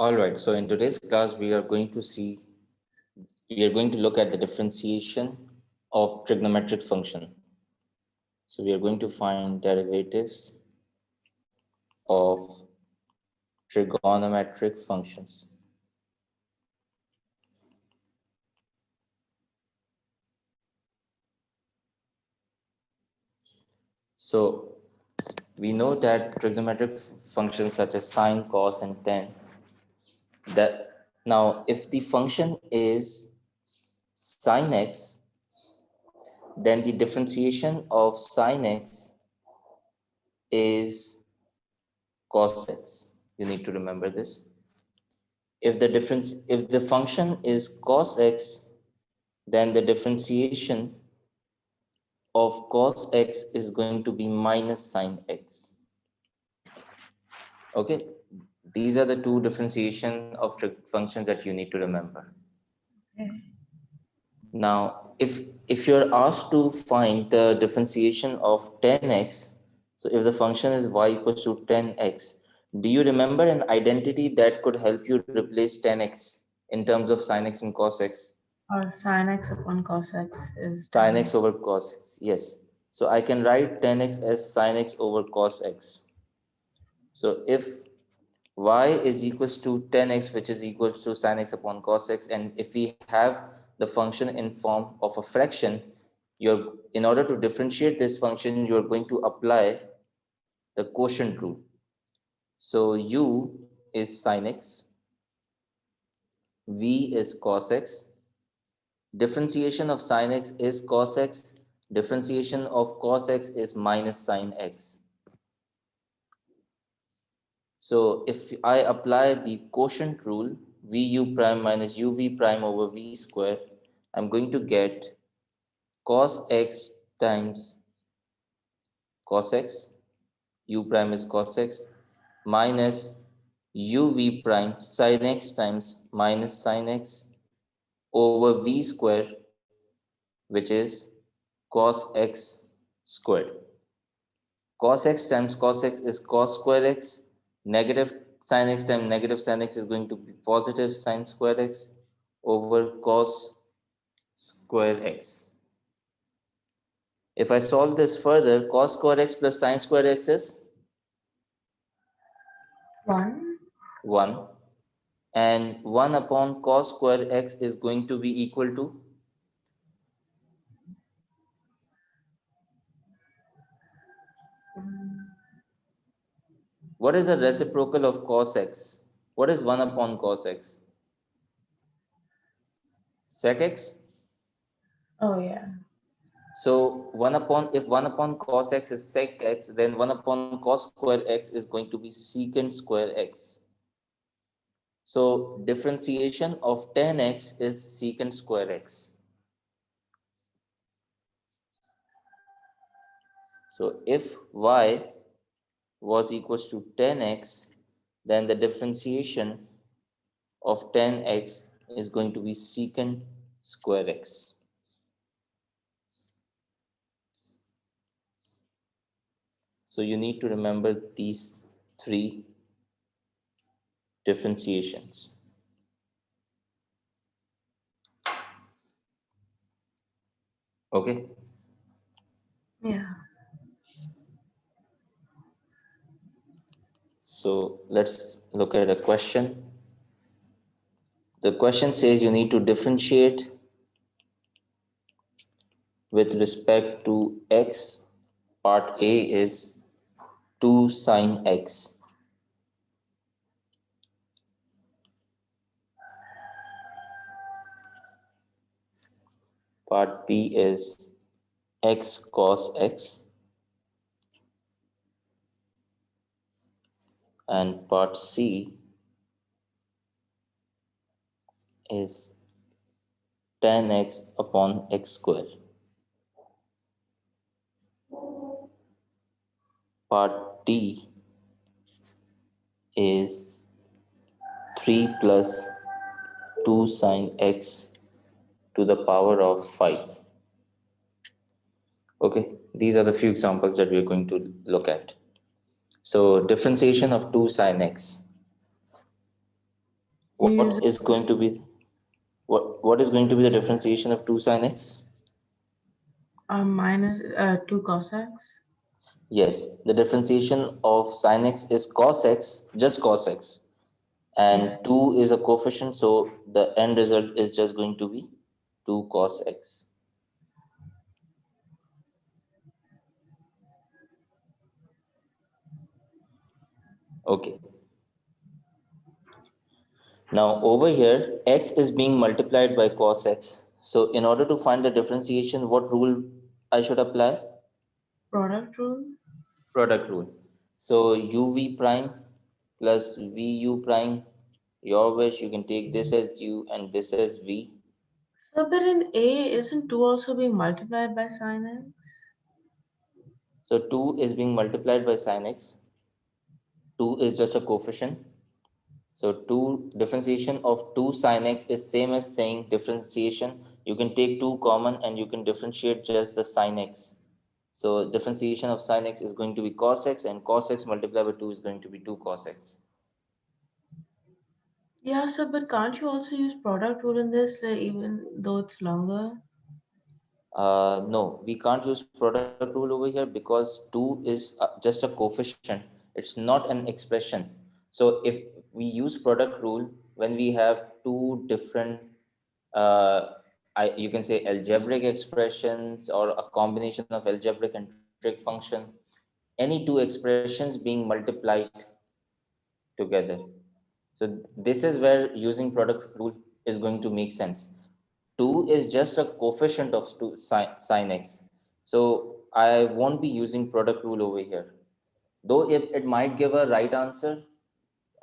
All right, so in today's class, we are going to look at the differentiation of trigonometric function. So we are going to find derivatives of trigonometric functions. So we know that trigonometric functions such as sine, cos, and tan, that now if the function is sine x, then the differentiation of sine x is cos x. You need to remember this. If the function is cos x, then the differentiation of cos x is going to be minus sine x. Okay, these are the two differentiation of functions that you need to remember. Okay. Now, if you're asked to find the differentiation of 10x, so if the function is y equals to 10x, do you remember an identity that could help you replace 10x in terms of sin x and cos x? Or sin x upon cos x is Sin 10. x over cos x, yes. So I can write 10x as sin x over cos x. So if y is equals to 10x, which is equal to sin x upon cos x, and if we have the function in form of a fraction, in order to differentiate this function, you're going to apply the quotient rule. So u is sin x, v is cos x, differentiation of sin x is cos x, differentiation of cos x is minus sin x. So if I apply the quotient rule, vu prime minus uv prime over v square, I'm going to get cos x times cos x, u prime is cos x, minus uv prime sin x times minus sin x over v square, which is cos x squared. Cos x times cos x is cos square x, negative sin x times negative sin x is going to be positive sin square x over cos square x. If I solve this further, cos square x plus sin square x is 1. 1, and 1 upon cos square x is going to be equal to what is the reciprocal of cos x? What is 1 upon cos x? Sec x? Oh, yeah. So 1 upon, if 1 upon cos x is sec x, then 1 upon cos square x is going to be secant square x. So differentiation of 10x is secant square x. So if y was equals to 10x, then the differentiation of 10x is going to be secant square x. So you need to remember these three differentiations. Okay. Yeah. So let's look at a question. The question says you need to differentiate with respect to x. Part A is 2 sine x. Part B is x cos x. And part C is tan x upon x square. Part D is 3 plus 2 sine x to the power of 5. Okay, these are the few examples that we're going to look at. So differentiation of 2 sine x. What is going to be what is going to be the differentiation of 2 sin x? minus 2 cos x. Yes, the differentiation of sin x is cos x, just cos x, and 2 is a coefficient, so the end result is just going to be 2 cos x. Okay. Now over here, x is being multiplied by cos x. So in order to find the differentiation, what rule I should apply? Product rule. Product rule. So uv prime plus vu prime, your wish, you can take this as u and this as v. So, but in A, isn't 2 also being multiplied by sin x? So 2 is being multiplied by sin x. 2 is just a coefficient. So 2 differentiation of 2 sin x is same as saying differentiation. You can take 2 common and you can differentiate just the sin x. So differentiation of sin x is going to be cos x, and cos x multiplied by 2 is going to be 2 cos x. Yeah, so but can't you also use product rule in this, even though it's longer? No, we can't use product rule over here because 2 is just a coefficient. It's not an expression. So if we use product rule when we have two different, you can say algebraic expressions or a combination of algebraic and trig function, any two expressions being multiplied together. So this is where using product rule is going to make sense. 2 is just a coefficient of sin x. So I won't be using product rule over here. Though it might give a right answer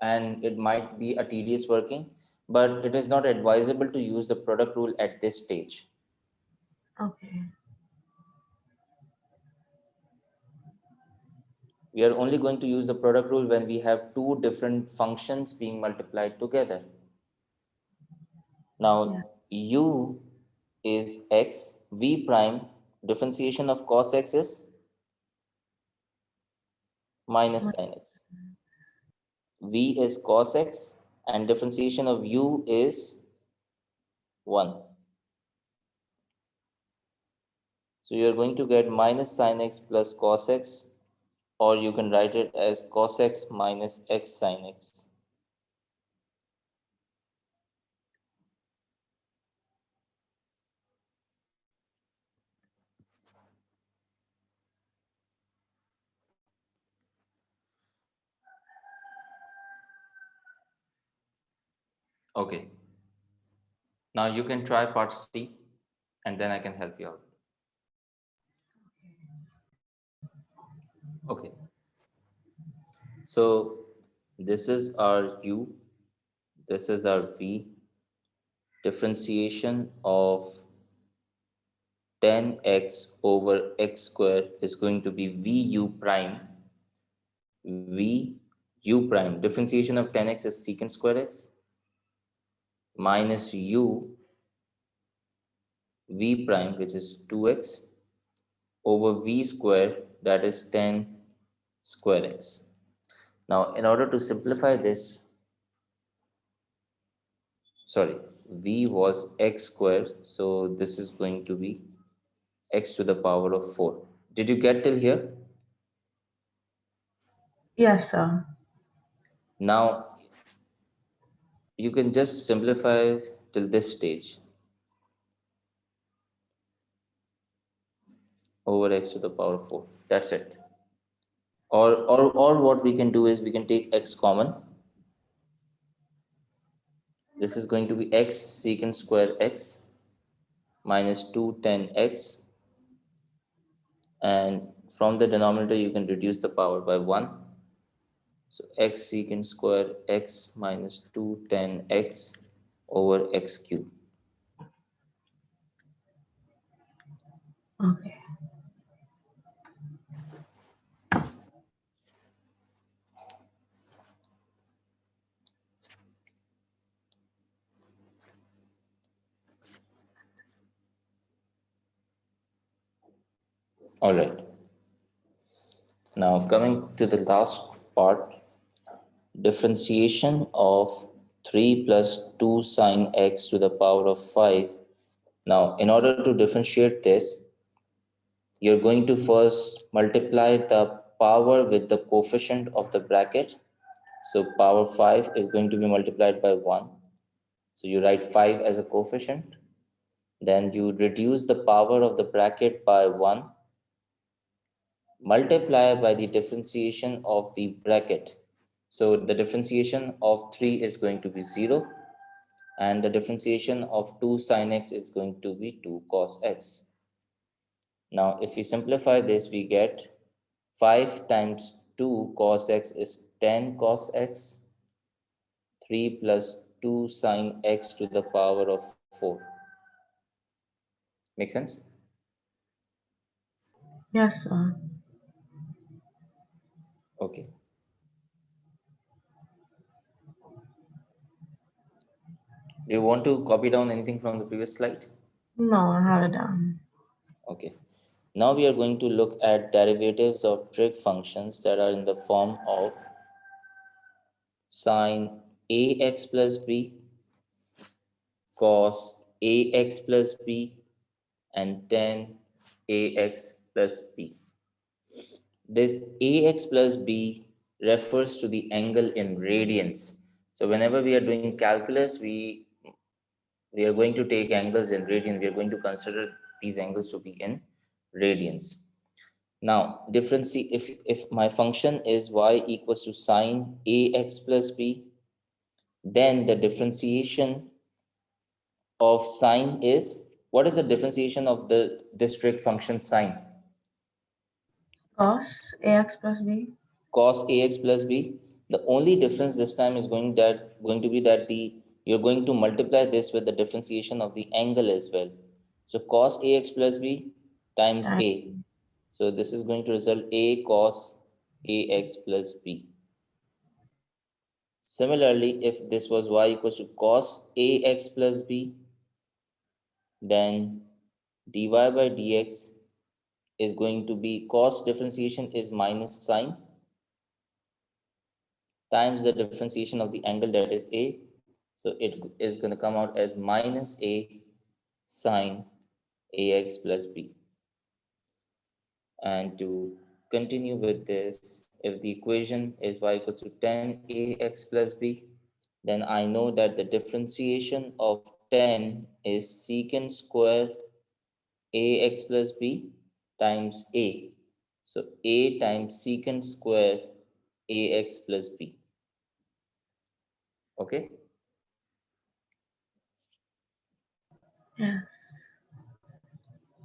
and it might be a tedious working, but it is not advisable to use the product rule at this stage. Okay. We are only going to use the product rule when we have two different functions being multiplied together. Yeah. Now, u is x, v prime, differentiation of cos x is minus sin x. V is cos x and differentiation of u is 1. So you are going to get minus sin x plus cos x, or you can write it as cos x minus x sin x. Okay. Now you can try part C and then I can help you out. Okay. So this is our u, this is our v. Differentiation of 10x over x square is going to be vu prime. V u prime, differentiation of 10x is secant square x minus u v prime, which is 2x over v square, that is 10 square x. Now in order to simplify this, sorry, v was x square, so this is going to be x to the power of 4. Did you get till here? Yes, sir. Now you can just simplify till this stage, over x to the power of 4. That's it. Or what we can do is we can take x common. This is going to be x secant square x minus 210x, and from the denominator you can reduce the power by 1. So x secant square x minus 210x over x cube. Okay. All right. Now coming to the last part, differentiation of 3 plus 2 sine x to the power of 5. Now, in order to differentiate this, you're going to first multiply the power with the coefficient of the bracket. So power 5 is going to be multiplied by 1. So you write 5 as a coefficient. Then you reduce the power of the bracket by 1, multiply by the differentiation of the bracket. So the differentiation of 3 is going to be 0, and the differentiation of 2 sine x is going to be 2 cos x. Now, if we simplify this, we get 5 times 2 cos x is 10 cos x, 3 plus 2 sine x to the power of 4. Make sense? Yes, sir. Okay. Do you want to copy down anything from the previous slide? No, I have it down. Okay. Now we are going to look at derivatives of trig functions that are in the form of sine ax plus b, cos ax plus b, and tan ax plus b. This ax plus b refers to the angle in radians. So whenever we are doing calculus, we are going to take angles in radian. We are going to consider these angles to be in radians. Now, if my function is y equals to sine ax plus b, then the differentiation of sine is, what is the differentiation of this trig function sine? Cos ax plus b. Cos ax plus b. The only difference this time is going to be that you're going to multiply this with the differentiation of the angle as well. So cos ax plus b times Tan. a. So this is going to result a cos ax plus b. Similarly, if this was y equals to cos ax plus b, then dy by dx is going to be, cos differentiation is minus sine times the differentiation of the angle, that is a. So it is going to come out as minus a sine ax plus b. And to continue with this, if the equation is y equals to 10ax plus b, then I know that the differentiation of 10 is secant square ax plus b times a. So a times secant square ax plus b. Okay. Yeah.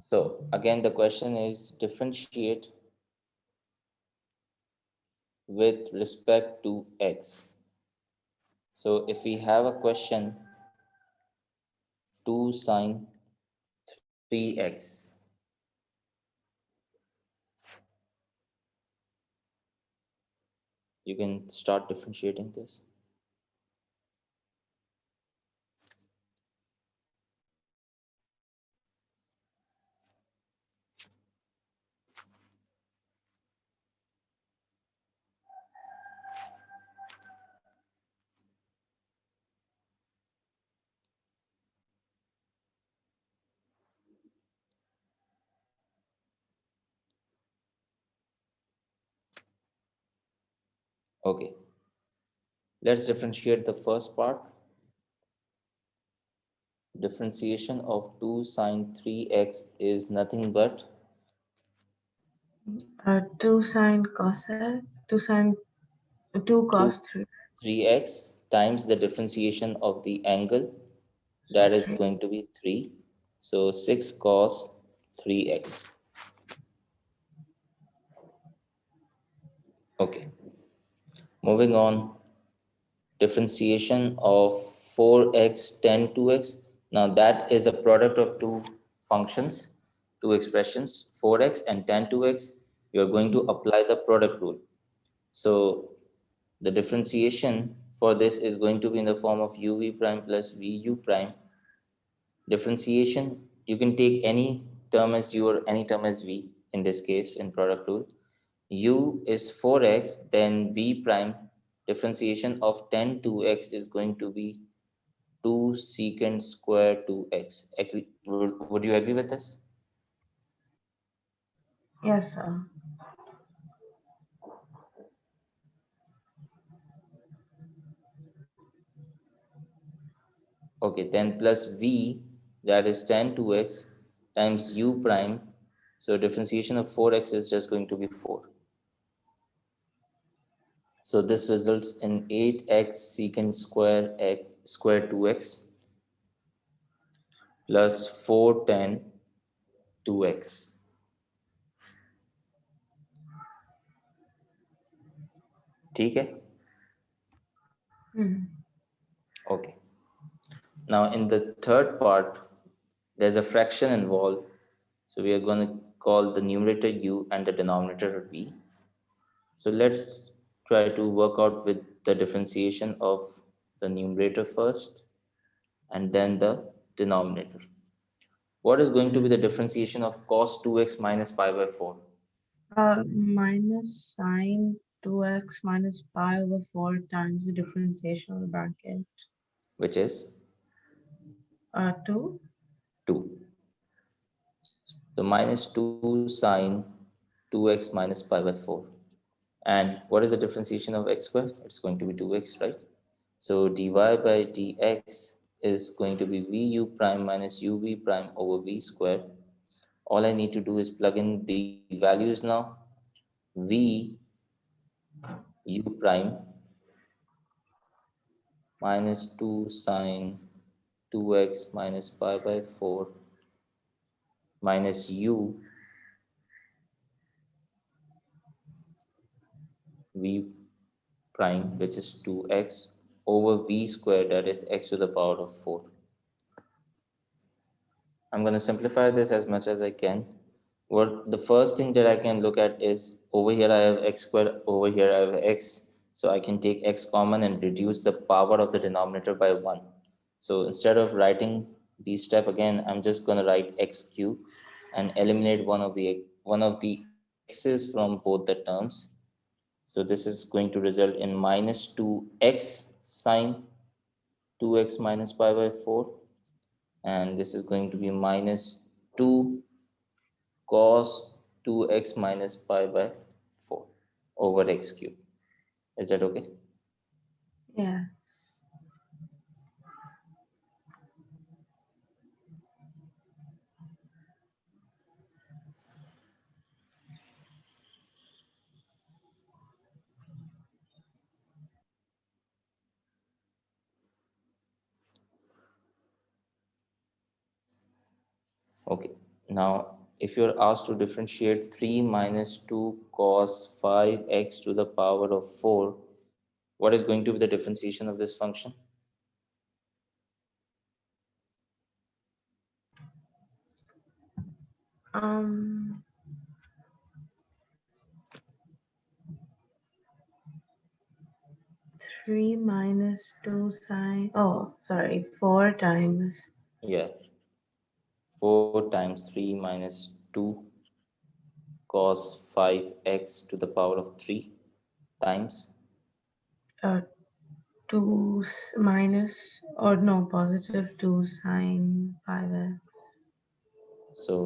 So again, the question is differentiate with respect to x. So if we have a question 2 sine 3x, you can start differentiating this. Okay, let's differentiate the first part. Differentiation of 2 sine 3x is nothing but 2 sine cos x. 2 sine 2 2 cos 3. 3x times the differentiation of the angle, So that is 3. going to be 3. So 6 cos 3x. Okay, moving on. Differentiation of 4x tan 2x. Now that is a product of two functions, two expressions, 4x and tan 2x. You're going to apply the product rule. So the differentiation for this is going to be in the form of uv prime plus vu prime. Differentiation, you can take any term as u or any term as v in this case in product rule. U is 4x, then v prime differentiation of 10 2x is going to be 2 secant square 2x. Would you agree with this? Yes, sir. Okay, then plus v, that is 10 2x times u prime. So differentiation of 4x is just going to be 4. So this results in 8x secant square x square 2x plus 410 2x. ठीक है? Hmm. Okay. Now in the third part, there's a fraction involved. So we are going to call the numerator u and the denominator v. So let's try to work out with the differentiation of the numerator first and then the denominator. What is going to be the differentiation of cos 2x minus pi by 4, Minus sine 2x minus pi over 4 times the differentiation of the bracket. which is 2. 2. So minus 2 sine 2x minus pi by 4. And what is the differentiation of x squared? It's going to be 2x, right? So dy by dx is going to be vu prime minus uv prime over v squared. All I need to do is plug in the values now. V u prime minus 2 sine 2x minus pi by 4 minus u v prime, which is 2x over v squared, that is x to the power of 4. I'm going to simplify this as much as I can. What the first thing that I can look at is over here I have x squared, over here I have x. So I can take x common and reduce the power of the denominator by 1. So instead of writing this step again, I'm just going to write x cube and eliminate one of the x's from both the terms. So this is going to result in minus 2x sine 2x minus pi by 4, and this is going to be minus 2 cos 2x minus pi by 4 over x cube. Is that okay? Yeah. Okay. Now, if you're asked to differentiate 3 minus 2 cos 5x to the power of 4, what is going to be the differentiation of this function? Um, 3 minus 2 sine. Oh, sorry, 4 times Yeah, 4 times 3 minus 2 cos 5x to the power of 3 times. uh, 2 minus, or no, positive 2 sine 5x. So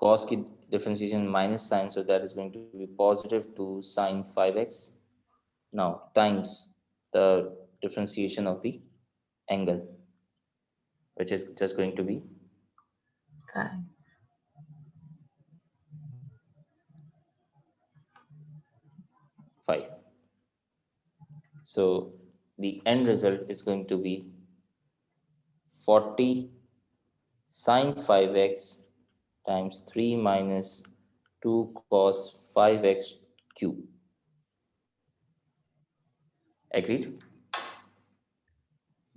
cos की differentiation minus sign, so that is going to be positive 2 sine 5x. Now times the differentiation of the angle, which is just going to be 5. 5. So the end result is going to be 40 sine 5x times 3 minus 2 cos 5x cube. Agreed?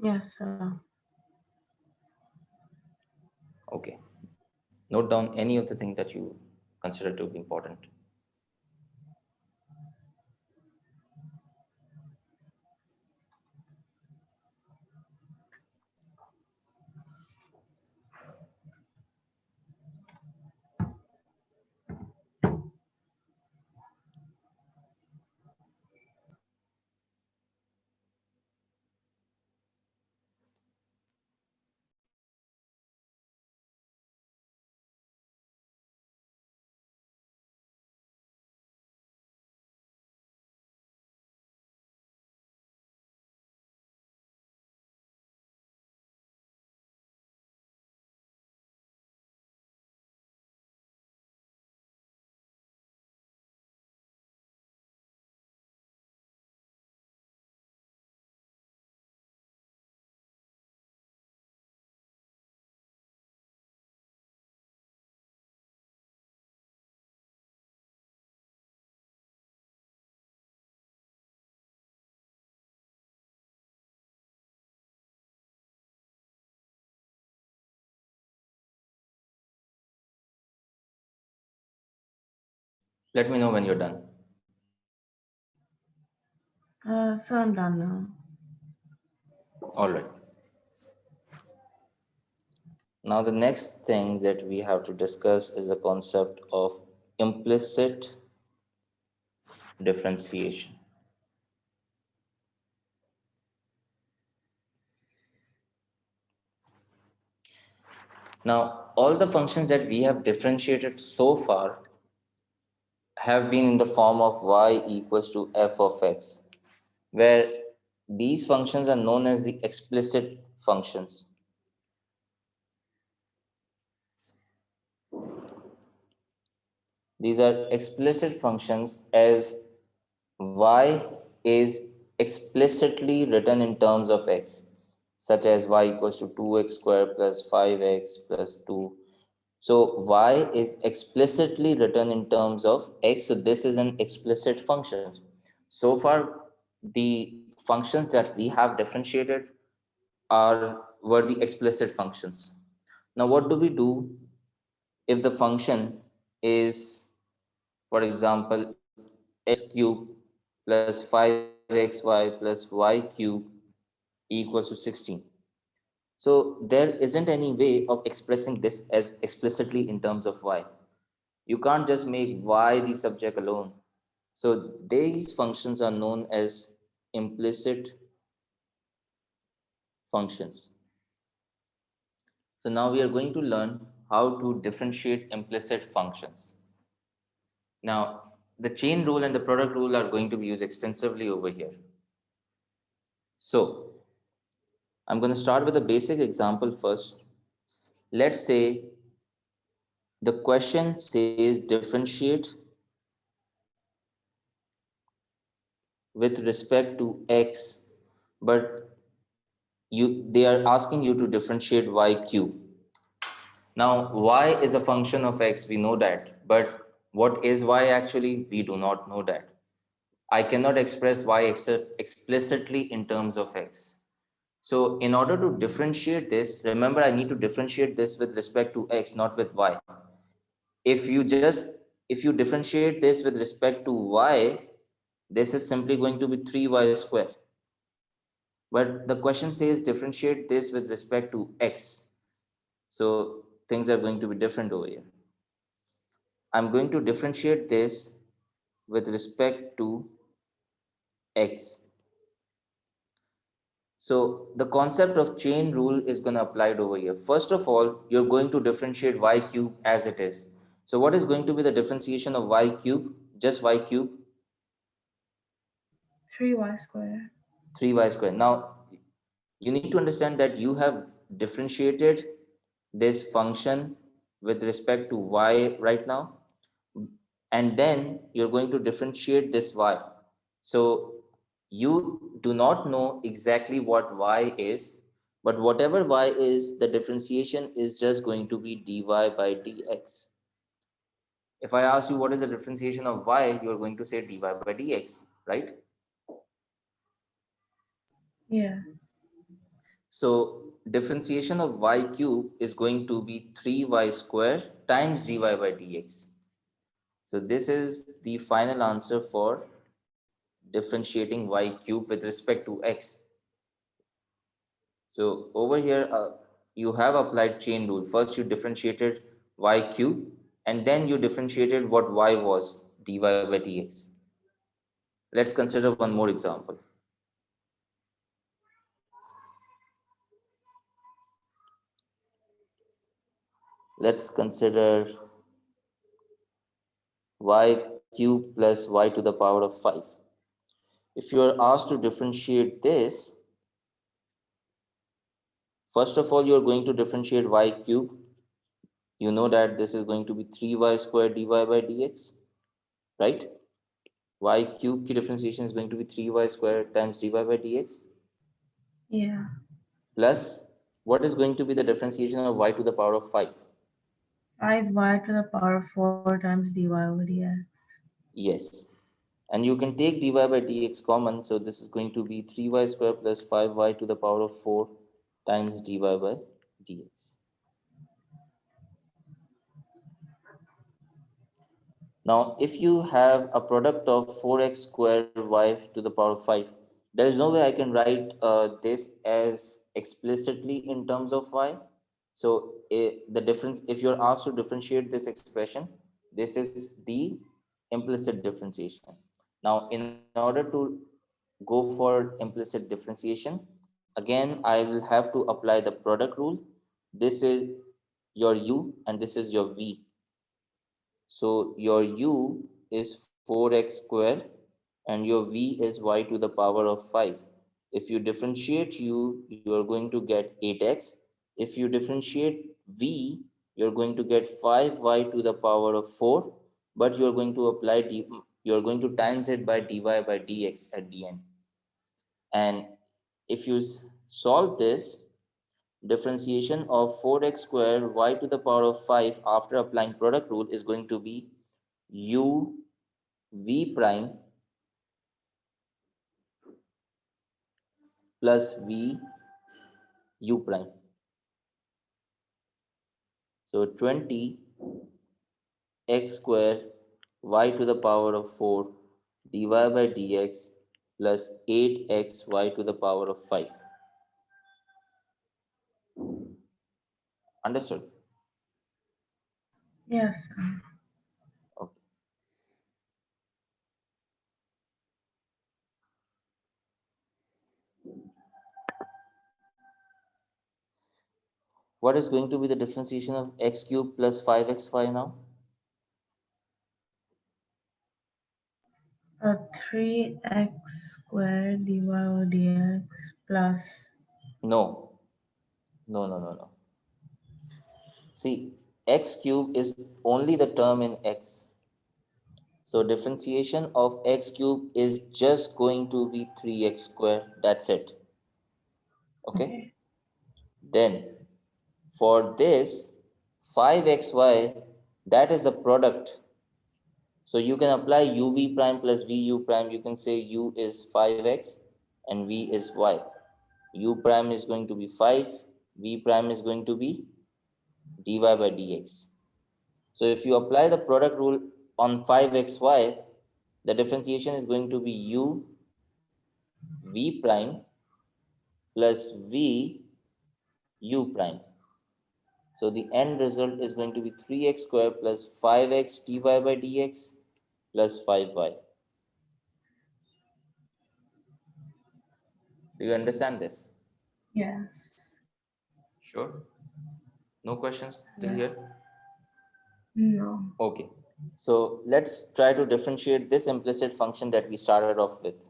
Yes, sir. Okay. Note down any of the things that you consider to be important. Let me know when you're done. So I'm done now. All right. Now the next thing that we have to discuss is the concept of implicit differentiation. Now, all the functions that we have differentiated so far have been in the form of y equals to f of x, where these functions are known as the explicit functions. These are explicit functions as y is explicitly written in terms of x, such as y equals to 2x squared plus 5x plus 2. So y is explicitly written in terms of x, so this is an explicit function. So far, the functions that we have differentiated were the explicit functions. Now, what do we do if the function is, for example, x cubed plus 5xy plus y cubed equals to 16? So there isn't any way of expressing this as explicitly in terms of y. You can't just make y the subject alone. So these functions are known as implicit functions. So now we are going to learn how to differentiate implicit functions. Now, the chain rule and the product rule are going to be used extensively over here. So I'm going to start with a basic example first. Let's say the question says differentiate with respect to x, but they are asking you to differentiate y cube. Now, y is a function of x, we know that, but what is y actually? We do not know that. I cannot express y explicitly in terms of x. So in order to differentiate this, remember I need to differentiate this with respect to x, not with y. If you just, if you differentiate this with respect to y, this is simply going to be 3y square. But the question says differentiate this with respect to x. So things are going to be different over here. I'm going to differentiate this with respect to x. So the concept of chain rule is going to apply it over here. First of all, you're going to differentiate y cube as it is. So what is going to be the differentiation of y cube? Just y cube? 3y squared. 3y square. Now, you need to understand that you have differentiated this function with respect to y right now, and then you're going to differentiate this y. So you do not know exactly what y is, but whatever y is, the differentiation is just going to be dy by dx. If I ask you what is the differentiation of y, you're going to say dy by dx, right? Yeah. So differentiation of y cube is going to be 3y square times dy by dx. So this is the final answer for differentiating y cube with respect to x. So over here, you have applied chain rule. First, you differentiated y cube, and then you differentiated what y was, dy by dx. Let's consider one more example. Let's consider y cube plus y to the power of 5. If you are asked to differentiate this, first of all, you are going to differentiate y cube. You know that this is going to be 3y squared dy by dx, right? Y cube की differentiation is going to be 3y squared times dy by dx. Yeah. Plus, what is going to be the differentiation of y to the power of 5? 5y to the power of 4 times dy over dx. Yes. And you can take dy by dx common, so this is going to be 3y squared plus 5y to the power of 4 times dy by dx. Now, if you have a product of 4x square y to the power of 5, there is no way I can write this as explicitly in terms of y. So the difference, if you're asked to differentiate this expression, this is the implicit differentiation. Now, in order to go for implicit differentiation, again, I will have to apply the product rule. This is your u and this is your v. So your u is 4x square and your v is y to the power of 5. If you differentiate u, you are going to get 8x. If you differentiate v, you're going to get 5y to the power of 4, but you're going to you're going to times it by dy by dx at the end. And if you solve this, differentiation of 4x square y to the power of 5 after applying product rule is going to be u v prime plus v u prime. So 20 x square y to the power of 4 dy by dx plus 8x y to the power of 5. Understood? Yes. Okay. What is going to be the differentiation of x cube plus 5xy now? 3x squared dy over dx plus. No, no. See, x cube is only the term in x. So differentiation of x cube is just going to be 3x square. That's it. Okay. Okay. Then for this 5xy, that is the product. So you can apply uv prime plus vu prime. You can say u is 5x and v is y. U prime is going to be 5. V prime is going to be dy by dx. So if you apply the product rule on 5xy, the differentiation is going to be u v prime plus v u prime. So the end result is going to be 3x square plus 5x dy by dx plus 5y. Do you understand this? Yes. Sure. No questions till Yeah. here? No. Okay. So let's try to differentiate this implicit function that we started off with.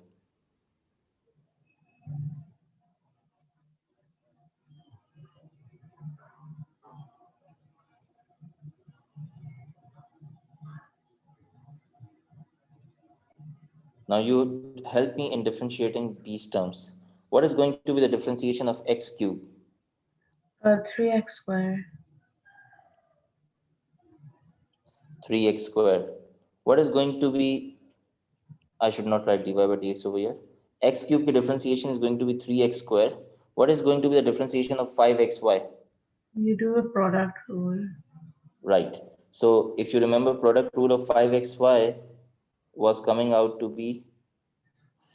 Now you help me in differentiating these terms. What is going to be the differentiation of x cube? 3x squared. 3x square. What is going to be, I should not write dy by dx over here. X cube की differentiation is going to be 3x square. What is going to be the differentiation of 5xy? You do the product rule. Right. So if you remember, product rule of 5xy was coming out to be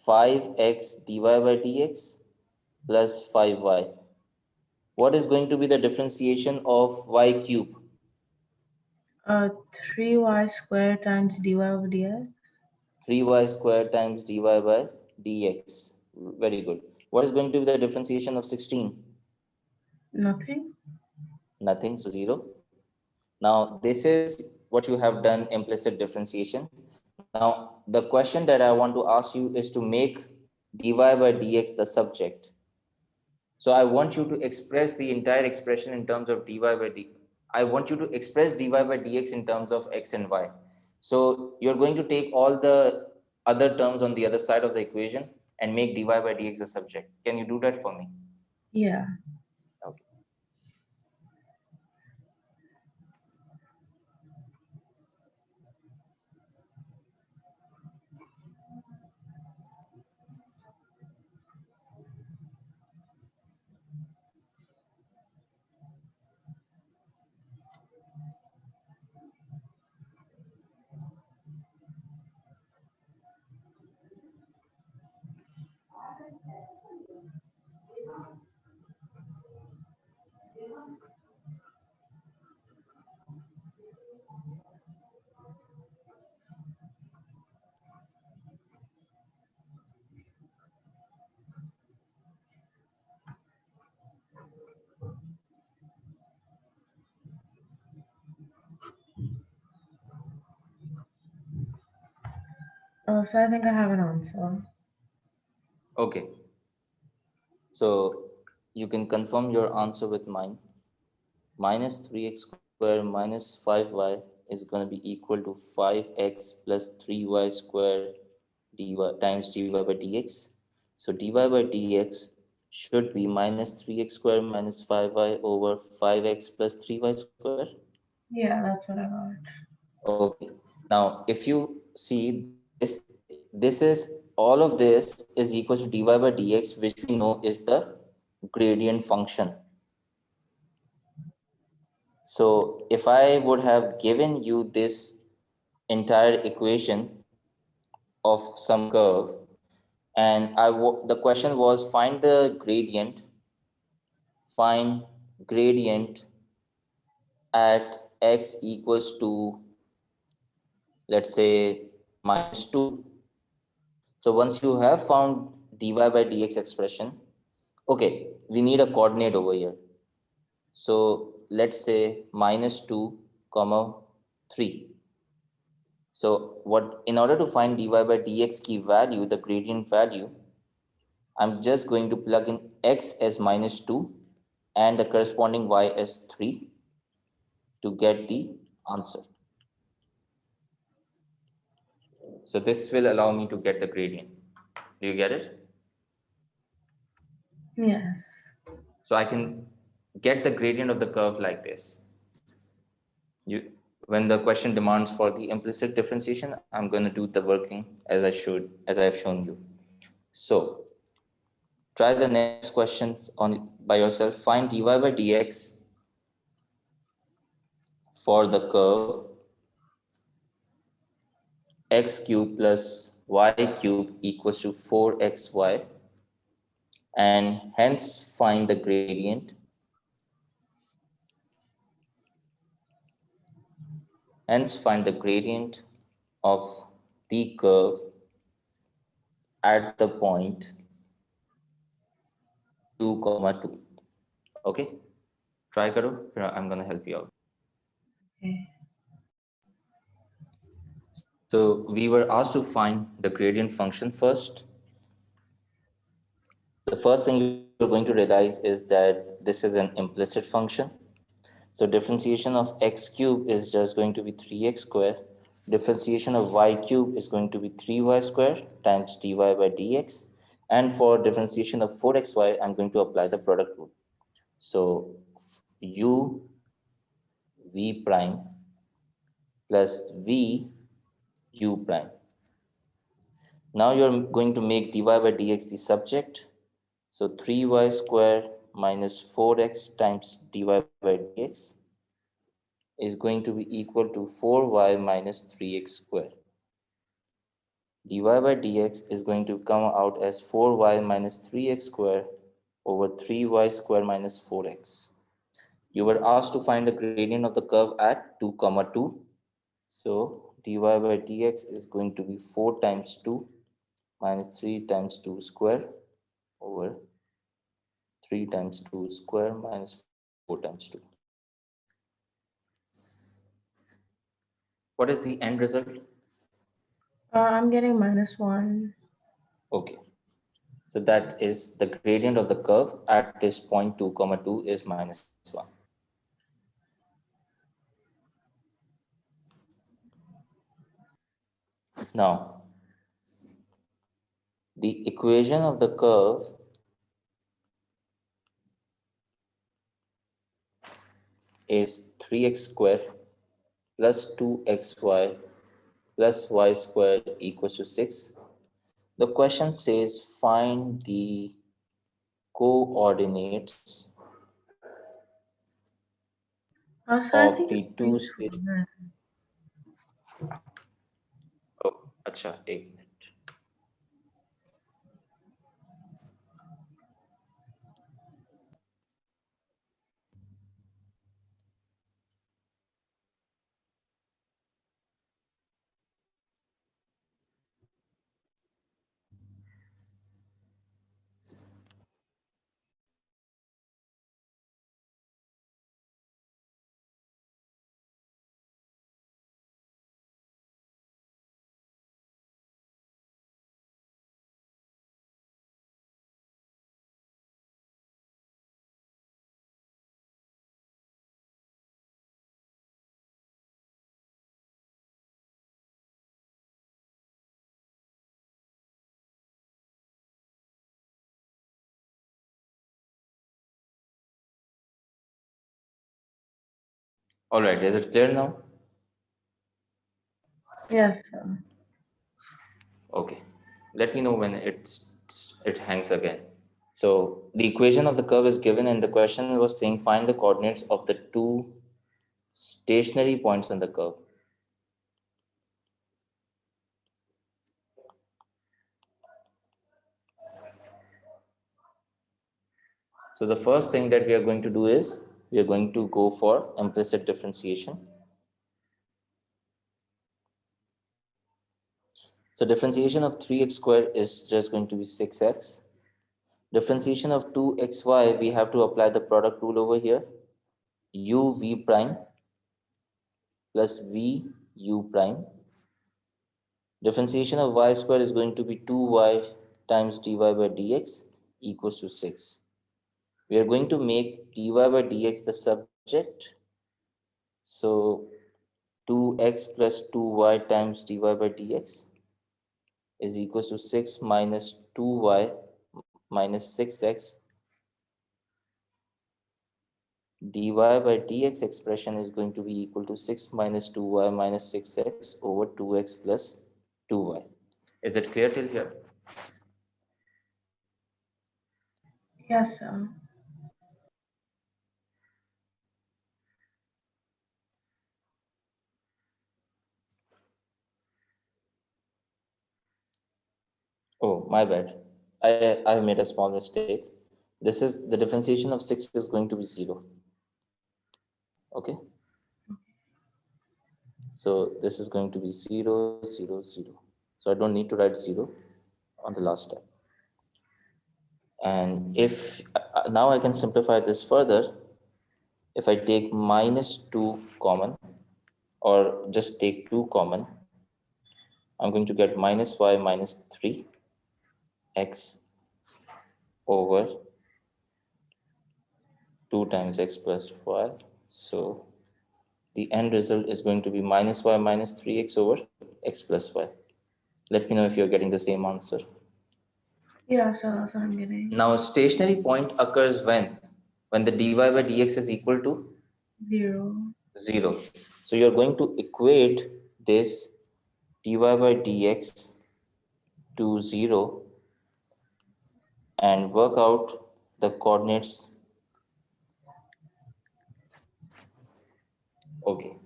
5x dy by dx plus 5y. What is going to be the differentiation of y cube? 3y squared times dy over dx. 3y square times dy by dx. Very good. What is going to be the differentiation of 16? Nothing. Nothing, so 0. Now, this is what you have done implicit differentiation. Now, the question that I want to ask you is to make dy by dx the subject. So I want you to express the entire expression in terms of dy by d. I want you to express dy by dx in terms of x and y. So you're going to take all the other terms on the other side of the equation and make dy by dx the subject. Can you do that for me? Yeah. Okay. So I think I have an answer. Okay. So you can confirm your answer with mine. Minus 3x squared minus 5y is going to be equal to 5x plus 3y squared dy times dy by dx. So dy by dx should be minus 3x squared minus 5y over 5x plus 3y squared. Yeah, that's what I got. Okay. Now, if you see this is all of this is equal to dy by dx, which we know is the gradient function. So if I would have given you this entire equation of some curve, and the question was find gradient at x equals to, let's say, minus 2. So once you have found dy by dx expression, okay, we need a coordinate over here. So let's say minus 2 comma 3. So what, in order to find dy by dx key value, the gradient value, I'm just going to plug in x as minus 2 and the corresponding y as 3 to get the answer. So this will allow me to get the gradient. Do you get it? Yes. So I can get the gradient of the curve like this. When the question demands for the implicit differentiation, I'm going to do the working as I have shown you. So try the next question on by yourself. Find dy by dx for the curve x cube plus y cube equals to 4xy, and hence find the gradient. Hence find the gradient of the curve at the point 2 comma 2. Okay, try karo. I'm gonna help you out. Okay. So we were asked to find the gradient function first. The first thing you're going to realize is that this is an implicit function. So differentiation of x cube is just going to be 3x square. Differentiation of y cube is going to be 3y square times dy by dx. And for differentiation of 4xy, I'm going to apply the product rule. So u v prime plus v u prime. Now you're going to make dy by dx the subject. So 3y square minus 4x times dy by dx is going to be equal to 4y minus 3x square. Dy by dx is going to come out as 4y minus 3x square over 3y square minus 4x. You were asked to find the gradient of the curve at 2 comma 2. So dy by dx is going to be 4 times 2 minus 3 times 2 square over 3 times 2 square minus 4 times 2. What is the end result? I'm getting -1. Okay. So that is the gradient of the curve at this point 2 comma 2 is -1. Now, the equation of the curve is 3x squared plus 2xy plus y squared equals to 6. The question says find the coordinates So I of think the it's two pretty states. common. Oh, acha, ek minute. All right, is it clear now? Yes, sir. Okay, let me know when it hangs again. So the equation of the curve is given, and the question was saying find the coordinates of the two stationary points on the curve. So the first thing that we are going to do is we are going to go for implicit differentiation. So differentiation of 3x squared is just going to be 6x. Differentiation of 2xy, we have to apply the product rule over here. U v prime plus v u prime. Differentiation of y square is going to be 2y times dy by dx equals to 6. We are going to make dy by dx the subject. So 2x plus 2y times dy by dx is equals to 6 minus 2y minus 6x. Dy by dx expression is going to be equal to 6 minus 2y minus 6x over 2x plus 2y. Is it clear till here? Yes, sir. Oh, my bad. I made a small mistake. This is the differentiation of 6 is going to be 0. Okay. So this is going to be 0, 0, 0. So I don't need to write 0 on the last step. And if now I can simplify this further. If I take minus 2 common, or just take 2 common, I'm going to get minus y minus 3x over 2 times x plus y. So the end result is going to be minus y minus 3x over x plus y. Let me know if you're getting the same answer. Yeah, sir, that's what I'm getting. Now, stationary point occurs when the dy by dx is equal to 0. 0. So you're going to equate this dy by dx to 0 and work out the coordinates. Okay.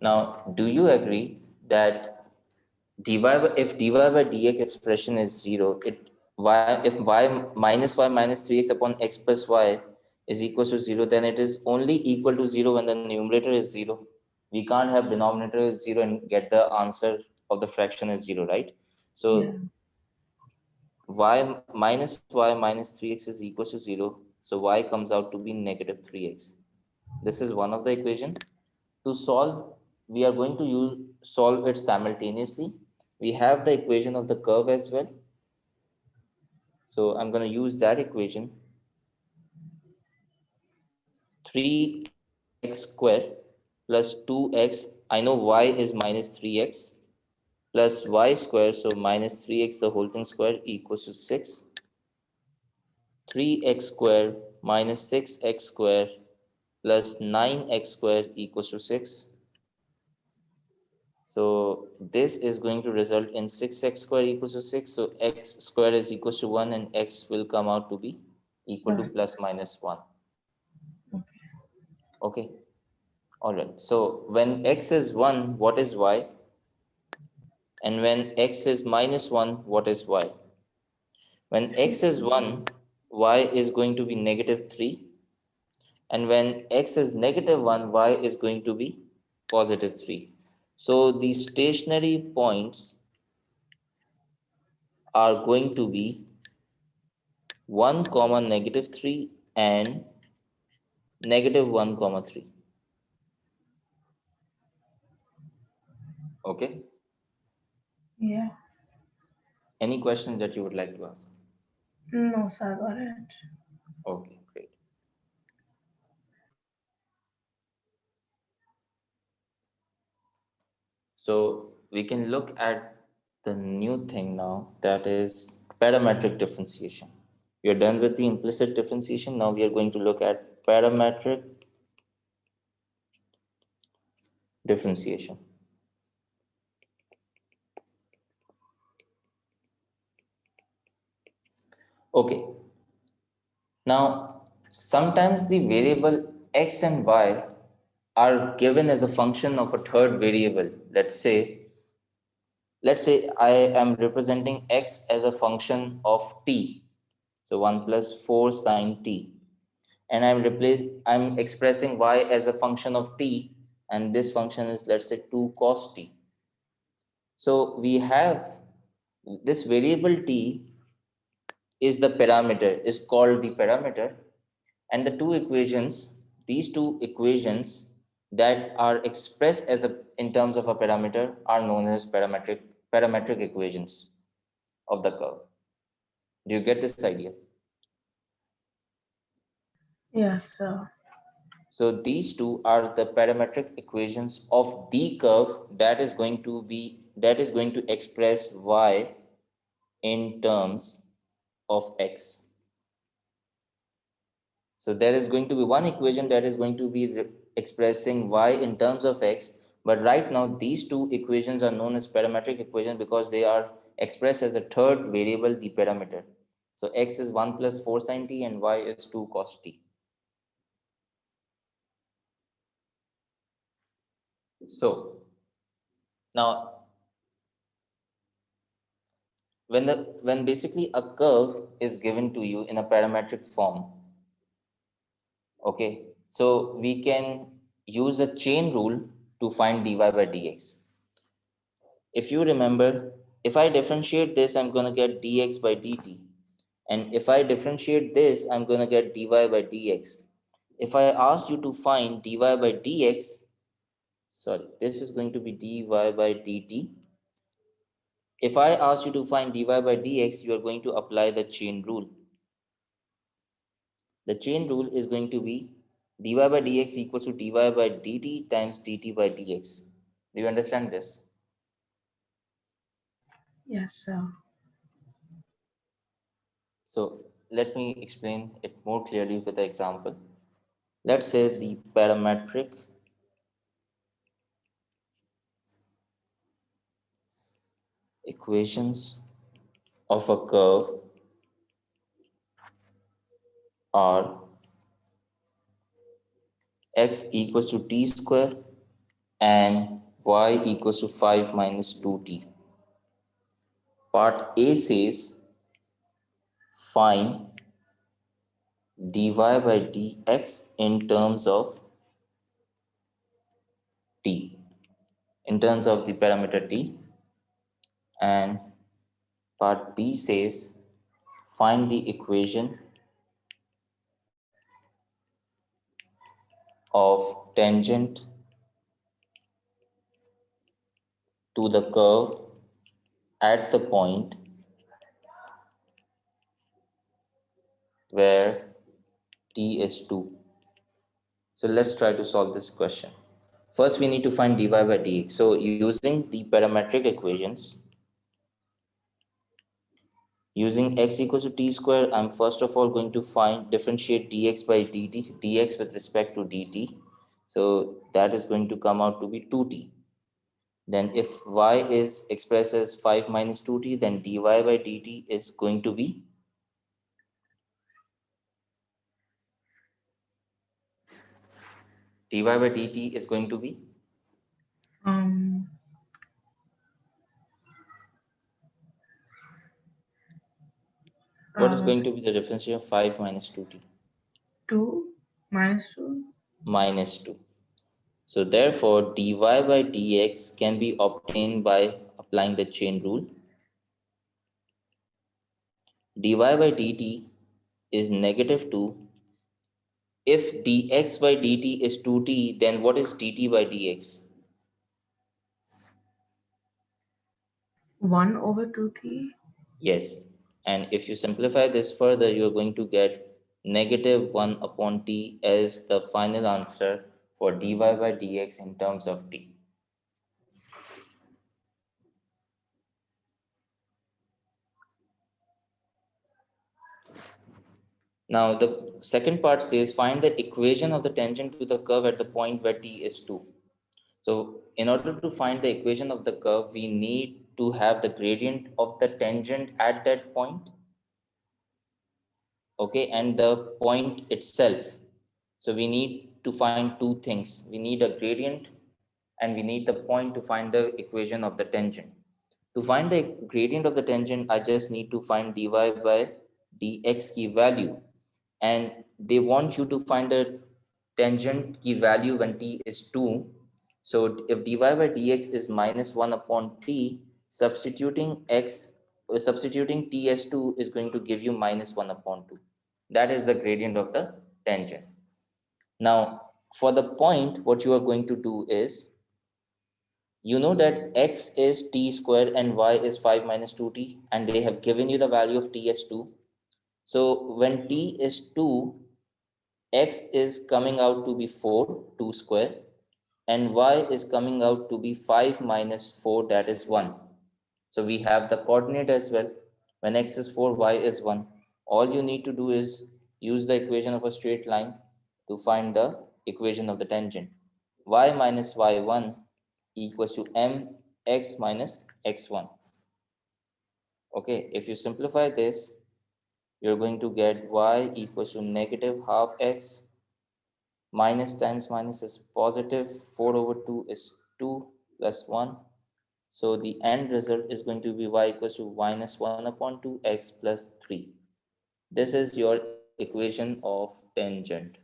Now, do you agree that if dy by dx expression is 0, if y minus y minus 3x upon x plus y is equal to 0, then it is only equal to 0 when the numerator is 0. We can't have denominator is 0 and get the answer of the fraction is 0, right? Yeah. So y minus 3x is equal to 0. So y comes out to be negative 3x. This is one of the equation. To solve, we are going to solve it simultaneously. We have the equation of the curve as well. So I'm going to use that equation. 3x square plus 2x. I know y is minus 3x plus y square. So minus 3x the whole thing square equals to 6. 3x square minus 6x square plus 9x square equals to 6. So this is going to result in 6x square equals to 6. So x square is equals to 1 and x will come out to be equal to plus minus 1. Okay. All right. So when x is 1, what is y? And when x is minus 1, what is y? When x is 1, y is going to be negative 3. And when x is negative 1, y is going to be positive 3. So the stationary points are going to be 1 comma negative 3 and negative 1 comma 3. Okay. Yeah. Any questions that you would like to ask? No, sir, got it. Okay, great. So we can look at the new thing now, that is parametric differentiation. We are done with the implicit differentiation. Now we are going to look at parametric differentiation. Okay. Now, sometimes the variable x and y are given as a function of a third variable. Let's say I am representing x as a function of t. So 1 plus 4 sine t. And I'm expressing y as a function of t, and this function is, let's say, 2 cos t. So we have this variable t is the parameter, is called the parameter, and these two equations that are expressed as a in terms of a parameter are known as parametric equations of the curve. Do you get this idea? Yes, sir. So these two are the parametric equations of the curve that is going to express y in terms of x. So there is going to be one equation that is going to be expressing y in terms of x. But right now, these two equations are known as parametric equations because they are expressed as a third variable, the parameter. So x is 1 plus 4 sine t and y is 2 cos t. So now, when basically a curve is given to you in a parametric form, okay, so we can use a chain rule to find dy by dx. If you remember, if I differentiate this, I'm going to get dx by dt. And if I differentiate this, I'm going to get dy by dx. If I ask you to find dy by dx, sorry, this is going to be dy by dt. If I ask you to find dy by dx, you are going to apply the chain rule. The chain rule is going to be dy by dx equals to dy by dt times dt by dx. Do you understand this? Yes, sir. So let me explain it more clearly with an example. Let's say the parametric equations of a curve are x equals to t square and y equals to 5 minus 2t. Part A says find dy by dx in terms of t, in terms of the parameter t, and part B says find the equation of tangent to the curve at the point where t is 2. So let's try to solve this question. First, we need to find dy by dx. So using the parametric equations, using x equals to t square, I'm first of all going to differentiate dx by dx with respect to dt. So that is going to come out to be 2t. Then if y is expressed as 5 minus 2t, then dy by dt is going to be dy by dt is going to be Um, what is going uh, to be the difference of 5 minus 2t? 2 minus 2. Minus 2. So therefore, dy by dx can be obtained by applying the chain rule. Dy by dt is negative 2. If dx by dt is 2t, then what is dt by dx? 1 over 2t. Yes. And if you simplify this further, you are going to get negative 1 upon t as the final answer for dy by dx in terms of t. Now, the second part says find the equation of the tangent to the curve at the point where t is 2. So in order to find the equation of the curve, we need to have the gradient of the tangent at that point, okay, and the point itself. So we need to find two things. We need a gradient and we need the point to find the equation of the tangent. To find the gradient of the tangent, I just need to find dy by dx key value. And they want you to find the tangent key value when t is 2. So if dy by dx is minus 1 upon t, substituting t as 2 is going to give you minus 1 upon 2. That is the gradient of the tangent. Now, for the point, what you are going to do is, you know that x is t squared and y is 5 minus 2t, and they have given you the value of t as 2. So when t is 2, x is coming out to be 4, 2 square, and y is coming out to be 5 minus 4, that is 1. So we have the coordinate as well. When x is 4, y is 1. All you need to do is use the equation of a straight line to find the equation of the tangent. Y minus y1 equals to mx minus x1. Okay, if you simplify this, you're going to get y equals to negative half x, minus times minus is positive, 4 over 2 is 2 plus 1. So the end result is going to be y equals to minus 1 upon 2x plus 3. This is your equation of tangent.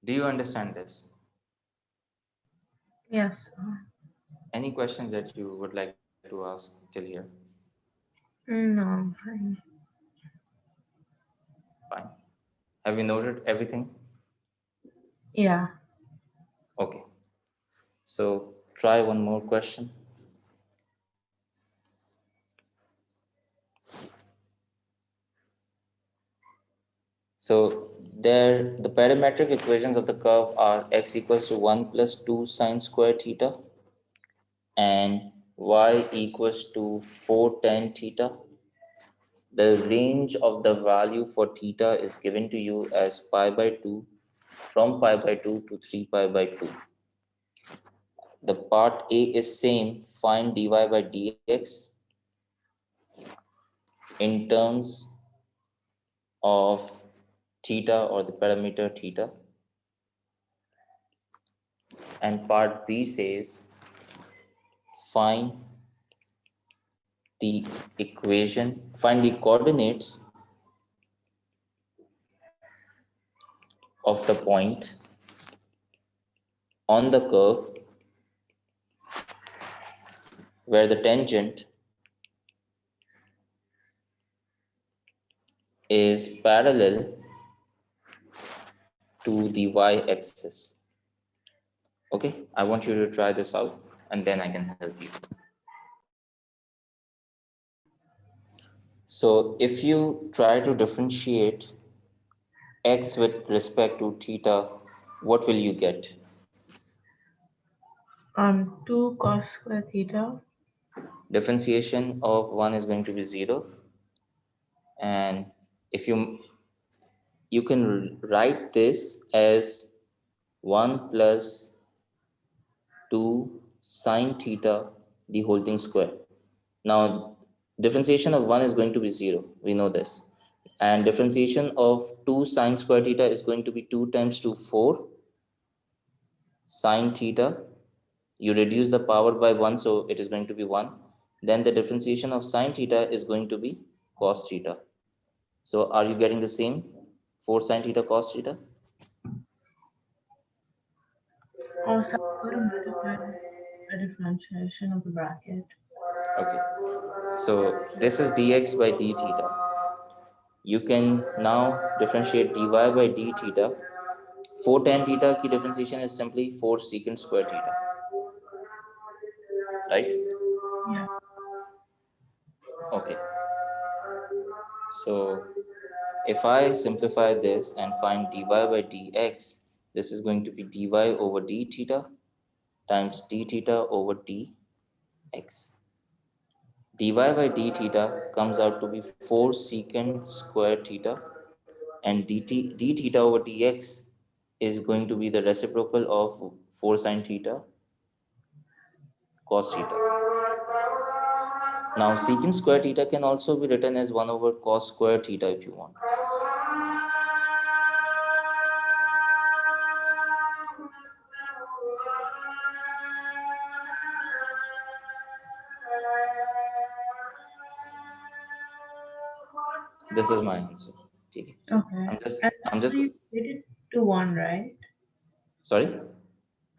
Do you understand this? Yes. Any questions that you would like to ask till here? No, fine. Fine. Have you noted everything? Yeah. Okay. So try one more question. So there, the parametric equations of the curve are x equals to 1 plus 2 sine square theta and y equals to 4 tan theta. The range of the value for theta is given to you as pi by 2, from pi by 2 to 3 pi by 2. The part A is same, find dy by dx in terms of theta or the parameter theta. And part B says find the find the coordinates of the point on the curve where the tangent is parallel to the y-axis. Okay, I want you to try this out and then I can help you. So if you try to differentiate x with respect to theta, what will you get? 2 cos square theta. Differentiation of 1 is going to be 0. And if you can write this as 1 plus 2 sine theta the whole thing square. Now, differentiation of 1 is going to be 0. We know this. And differentiation of 2 sine square theta is going to be 2 times 2, 4 sine theta. You reduce the power by 1, so it is going to be 1. Then the differentiation of sine theta is going to be cos theta. So are you getting the same? 4 sine theta cos theta? Also, I'm going to multiply the differentiation of the bracket. Okay. So this is dx by d theta. You can now differentiate dy by d theta. 4 tan theta की differentiation is simply 4 secant square theta, right? Yeah. Okay. So if I simplify this and find dy by dx, this is going to be dy over d theta times d theta over dx. dy by d theta comes out to be 4 secant square theta, and d theta over dx is going to be the reciprocal of 4 sine theta cos theta. Now secant square theta can also be written as 1 over cos square theta if you want. This is my answer. Okay. Okay. And I'm also just you equated to 1, right? sorry.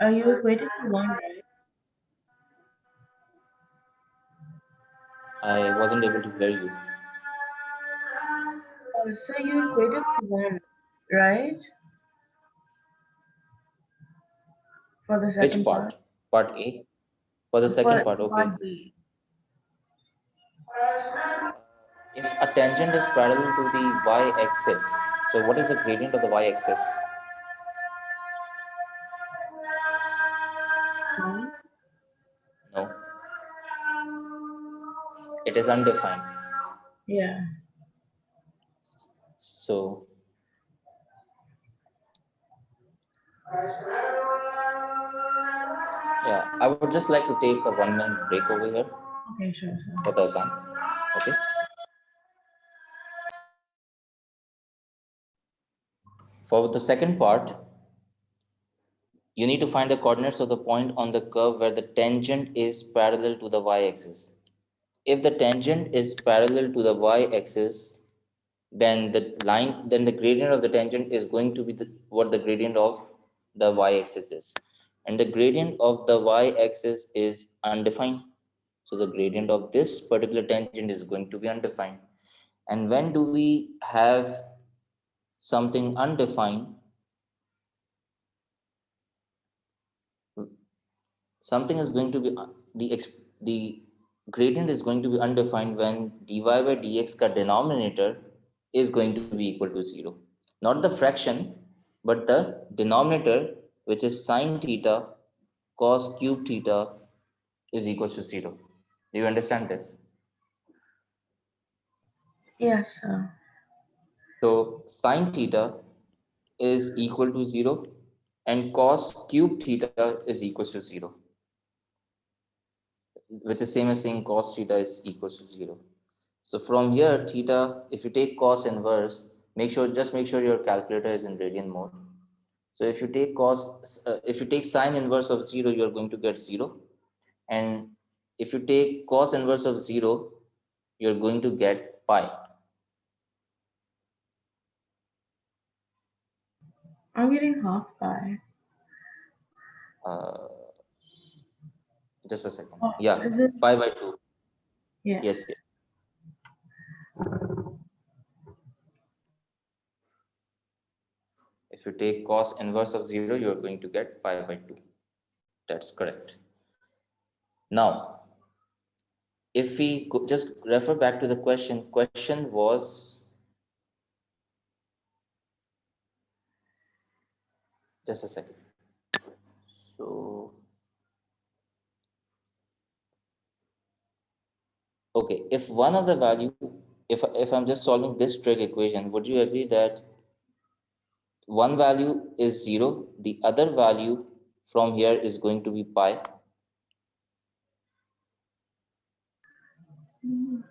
You equated to 1, right? I wasn't able to hear you. So you equated to 1, right? For the Which second part. part? Part A? For the second part, For okay. part B. If a tangent is parallel to the y-axis, so what is the gradient of the y-axis? One. No, it is undefined. Yeah. So yeah, I would just like to take a 1 minute break over here Okay, sure, for sure. the exam. Okay. For the second part, you need to find the coordinates of the point on the curve where the tangent is parallel to the y-axis. If the tangent is parallel to the y-axis, then the gradient of the tangent is going to be what the gradient of the y-axis is. And the gradient of the y-axis is undefined. So the gradient of this particular tangent is going to be undefined. And when do we have something undefined? Something is going to be the gradient is going to be undefined when dy by dx ka denominator is going to be equal to 0. Not the fraction, but the denominator, which is sine theta cos cube theta, is equal to 0. Do you understand this? Yes, So sine theta is equal to 0 and cos cube theta is equal to 0, which is same as saying cos theta is equals to 0. So from here, theta, if you take cos inverse, make sure your calculator is in radian mode. So if you take sine inverse of 0, you're going to get 0. And if you take cos inverse of 0, you're going to get pi. I'm getting half pi. Uh, just a second. Oh, Yeah, is it? pi by 2. Yeah. Yes, yes. If you take cos inverse of 0, you're going to get pi by 2. That's correct. Now, if we just refer back to the question was, just a second. So, okay, if one of the value, if I'm just solving this trig equation, would you agree that one value is 0, the other value from here is going to be pi? Mm.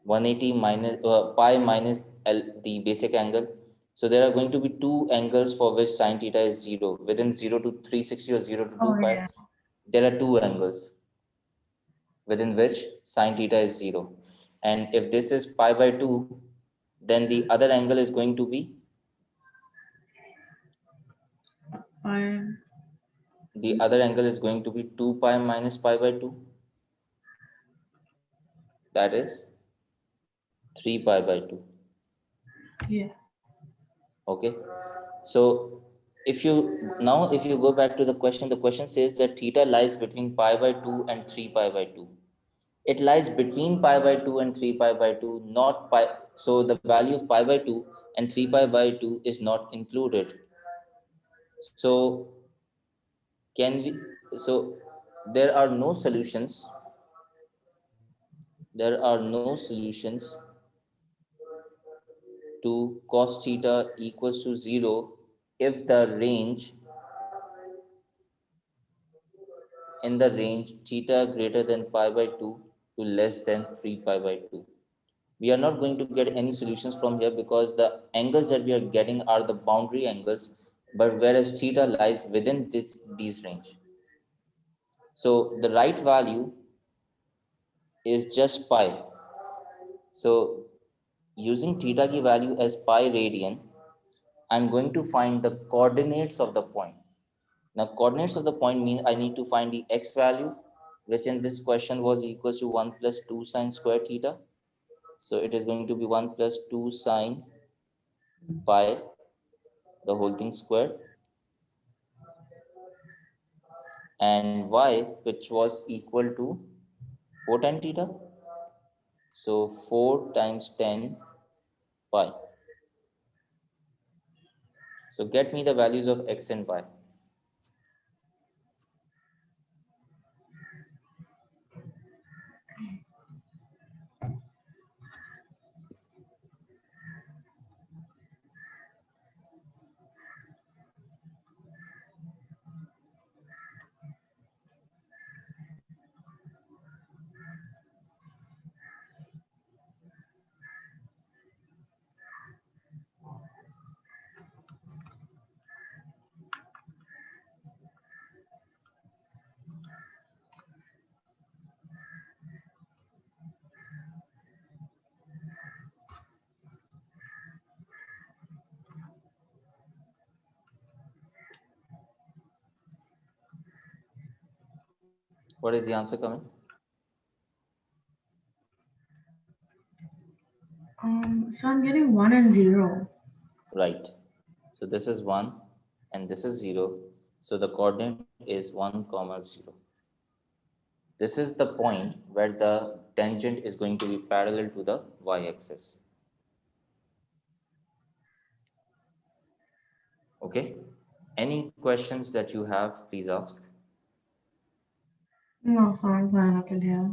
180 minus pi minus L, the basic angle. So there are going to be two angles for which sine theta is 0. Within 0 to 360 or 0 to 2 Oh, pi, yeah. there are two angles within which sine theta is 0. And if this is pi by 2, then the other angle is going to be, Fine. the other angle is going to be 2 pi minus pi by 2. That is 3 pi by 2. Yeah. Okay. So if you go back to the question says that theta lies between pi by 2 and 3 pi by 2. It lies between pi by 2 and 3 pi by 2, not pi. So the value of pi by 2 and 3 pi by 2 is not included. So can we, so there are no solutions there are no solutions to cos theta equals to 0 if the range in the range theta greater than pi by 2 to less than 3 pi by 2. We are not going to get any solutions from here because the angles that we are getting are the boundary angles, but whereas theta lies within these range. So the right value is just pi. So using theta ki value as pi radian, I'm going to find the coordinates of the point. Now coordinates of the point mean I need to find the x value, which in this question was equal to 1 plus 2 sine square theta. So it is going to be 1 plus 2 sine pi, the whole thing square, and y, which was equal to 4 tan theta. So 4 times 10 pi. So get me the values of x and y. What is the answer coming? So I'm getting 1 and 0. Right. So this is 1 and this is 0. So the coordinate is 1 comma 0. This is the point where the tangent is going to be parallel to the y-axis. Okay. Any questions that you have, please ask. No, so I'm fine up in here.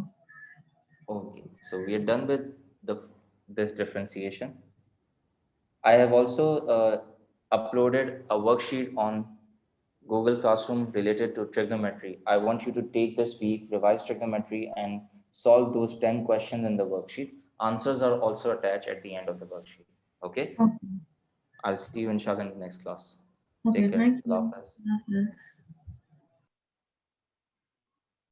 Okay. So we are done with this differentiation. I have also uploaded a worksheet on Google Classroom related to trigonometry. I want you to take this week, revise trigonometry, and solve those 10 questions in the worksheet. Answers are also attached at the end of the worksheet. Okay? Okay, I'll see you inshallah in the next class. Take okay, care. thank Allah you. Hafiz. Yes.